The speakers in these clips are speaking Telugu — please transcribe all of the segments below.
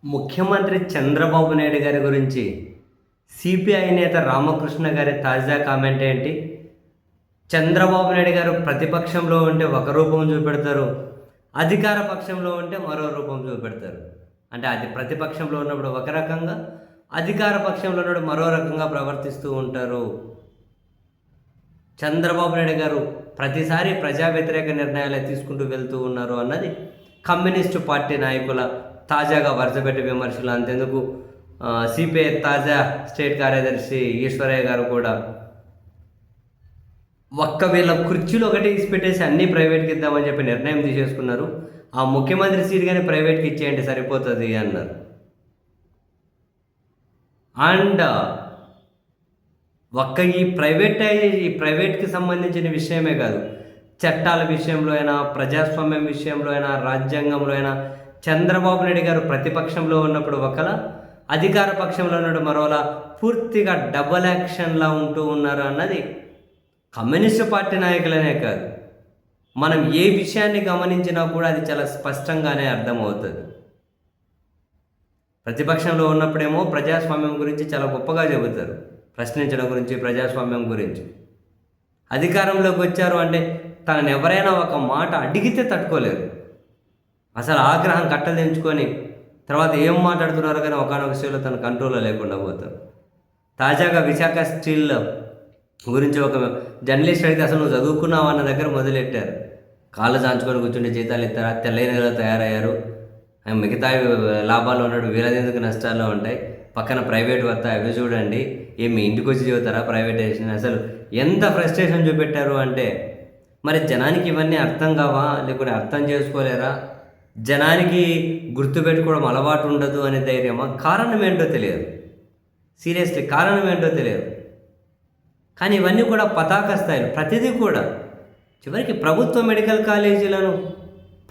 ముఖ్యమంత్రి చంద్రబాబు నాయుడు గారి గురించి సిపిఐ నేత రామకృష్ణ గారి తాజా కామెంట్ ఏంటి? చంద్రబాబు నాయుడు గారు ప్రతిపక్షంలో ఉంటే ఒక రూపం చూపెడతారు, అధికార పక్షంలో ఉంటే మరో రూపం చూపెడతారు. అంటే అది ప్రతిపక్షంలో ఉన్నప్పుడు ఒక రకంగా, అధికార పక్షంలో ఉన్నప్పుడు మరో రకంగా ప్రవర్తిస్తూ ఉంటారు. చంద్రబాబు నాయుడు గారు ప్రతిసారి ప్రజా వ్యతిరేక నిర్ణయాలే తీసుకుంటూ వెళ్తూ ఉన్నారు అన్నది కమ్యూనిస్టు పార్టీ నాయకుల తాజాగా వరుసపెట్టి విమర్శలు. అంతెందుకు సిపిఐ తాజా స్టేట్ కార్యదర్శి ఈశ్వరయ్య గారు కూడా వీళ్ళ కుర్చీలు ఒకటి తీసి పెట్టేసి అన్నీ ప్రైవేట్కి ఇద్దామని చెప్పి నిర్ణయం తీసేసుకున్నారు. ఆ ముఖ్యమంత్రి సీట్ కానీ ప్రైవేట్కి ఇచ్చేయండి సరిపోతుంది అన్నారు. అండ్ ఈ ప్రైవేట్కి సంబంధించిన విషయమే కాదు, చట్టాల విషయంలో అయినా, ప్రజాస్వామ్యం విషయంలో అయినా, రాజ్యాంగంలో అయినా చంద్రబాబు నాయుడు గారు ప్రతిపక్షంలో ఉన్నప్పుడు ఒకలా, అధికార పక్షంలో ఉన్నప్పుడు మరోలా పూర్తిగా డబల్ యాక్షన్లా ఉంటూ ఉన్నారు అన్నది కమ్యూనిస్టు పార్టీ నాయకులనే కాదు, మనం ఏ విషయాన్ని గమనించినా కూడా అది చాలా స్పష్టంగానే అర్థమవుతుంది. ప్రతిపక్షంలో ఉన్నప్పుడేమో ప్రజాస్వామ్యం గురించి చాలా గొప్పగా చెబుతారు, ప్రశ్నించడం గురించి, ప్రజాస్వామ్యం గురించి. అధికారంలోకి వచ్చారు అంటే తనని ఎవరైనా ఒక మాట అడిగితే తట్టుకోలేరు, అసలు ఆగ్రహం కట్టలు తెంచుకొని తర్వాత ఏం మాట్లాడుతున్నారో కానీ ఒకనొక విషయంలో తన కంట్రోల్లో లేకుండా పోతారు. తాజాగా విశాఖ స్టీల్ గురించి ఒక జర్నలిస్ట్ అడిగితే అసలు నువ్వు చదువుకున్నావు అన్న దగ్గర మొదలెట్టారు. కాళ్ళు చాంచుకొని కూర్చుంటే జీతాలు ఇస్తారా, తెల్లైనగా తయారయ్యారు, మిగతా లాభాలు ఉన్నాడు, వీళ్ళదెందుకు నష్టాల్లో ఉంటాయి, పక్కన ప్రైవేట్ వస్తాయి అవి చూడండి, ఏమి ఇంటికి వచ్చి చెబుతారా ప్రైవేటైజేషన్. అసలు ఎంత ఫ్రస్ట్రేషన్ చూపెట్టారు అంటే, మరి జనానికి ఇవన్నీ అర్థం కావా, లేకుంటే అర్థం చేసుకోలేరా, జనానికి గుర్తుపెట్టుకోవడం అలవాటు ఉండదు అనే ధైర్యమా, కారణం ఏంటో తెలియదు. సీరియస్లీ కారణం ఏంటో తెలియదు. కానీ ఇవన్నీ కూడా పతాక స్థాయిలు, ప్రతిదీ కూడా చివరికి ప్రభుత్వ మెడికల్ కాలేజీలను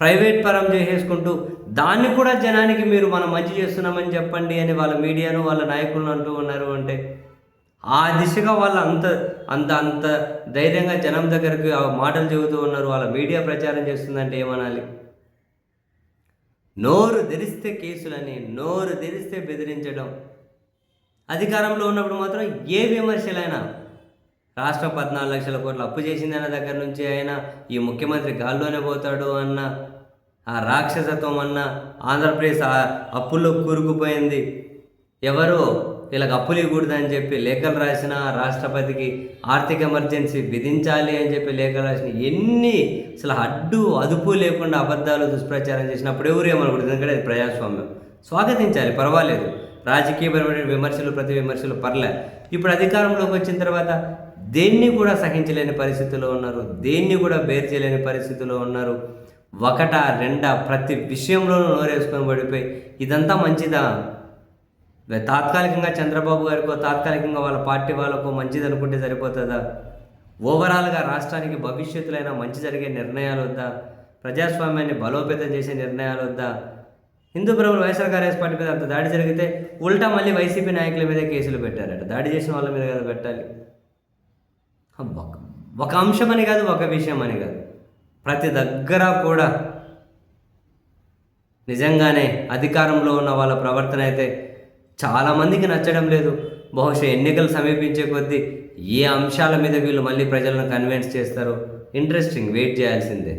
ప్రైవేట్ పరం చేసేసుకుంటూ దాన్ని కూడా జనానికి మీరు మనం మంచి చేస్తున్నామని చెప్పండి అని వాళ్ళ మీడియాను, వాళ్ళ నాయకులను అంటూ ఉన్నారు. అంటే ఆ దిశగా వాళ్ళు అంత అంత అంత ధైర్యంగా జనం దగ్గరకు ఆ మాటలు చెబుతూ ఉన్నారు, వాళ్ళ మీడియా ప్రచారం చేస్తుందంటే ఏమనాలి? నోరు తెరిస్తే కేసులని, నోరు తెరిస్తే బెదిరించడం. అధికారంలో ఉన్నప్పుడు మాత్రం ఏ విమర్శలైనా, రాష్ట్రం 14 లక్షల కోట్లు అప్పు చేసిందన్న దగ్గర నుంచి అయినా, ఈ ముఖ్యమంత్రి గాల్లోనే పోతాడు అన్న ఆ రాక్షసత్వం అన్న, ఆంధ్రప్రదేశ్ అప్పుల్లో కూరుకుపోయింది, ఎవరో వీళ్ళకి అప్పులు ఇవ్వకూడదని చెప్పి లేఖలు రాసిన, రాష్ట్రపతికి ఆర్థిక ఎమర్జెన్సీ విధించాలి అని చెప్పి లేఖలు రాసిన, ఎన్ని అసలు అదుపు లేకుండా అబద్ధాలు దుష్ప్రచారం చేసినప్పుడు ఎవరు ఏమనకూడదు. ఎందుకంటే అది ప్రజాస్వామ్యం, స్వాగతించాలి, పర్వాలేదు. రాజకీయపరమైన విమర్శలు, ప్రతి విమర్శలు పర్లే. ఇప్పుడు అధికారంలోకి వచ్చిన తర్వాత దేన్ని కూడా సహించలేని పరిస్థితిలో ఉన్నారు, దేన్ని కూడా బేర్ చేయలేని పరిస్థితిలో ఉన్నారు. ఒకటా రెండా ప్రతి విషయంలోనూ నోరేసుకొని పడిపోయి ఇదంతా మంచిదా, తాత్కాలికంగా చంద్రబాబు గారికో, తాత్కాలికంగా వాళ్ళ పార్టీ వాళ్ళకో మంచిది అనుకుంటే సరిపోతుందా? ఓవరాల్గా రాష్ట్రానికి భవిష్యత్తులైనా మంచి జరిగే నిర్ణయాలు వద్దా, ప్రజాస్వామ్యాన్ని బలోపేతం చేసే నిర్ణయాలు వద్దా? హిందూ ప్రభుత్వ వైఎస్ఆర్ కాంగ్రెస్ పార్టీ మీద అంత దాడి జరిగితే ఉల్టా మళ్ళీ వైసీపీ నాయకుల మీదే కేసులు పెట్టారట. దాడి చేసిన వాళ్ళ మీద కదా పెట్టాలి. ఒక అంశం అని కాదు, ఒక విషయం అని కాదు, ప్రతి దగ్గర కూడా నిజంగానే అధికారంలో ఉన్న వాళ్ళ ప్రవర్తన అయితే చాలామందికి నచ్చడం లేదు. బహుశా ఎన్నికలు సమీపించే కొద్దీ ఏ అంశాల మీద వీళ్ళు మళ్ళీ ప్రజలను కన్విన్స్ చేస్తారో ఇంట్రెస్టింగ్, వెయిట్ చేయాల్సిందే.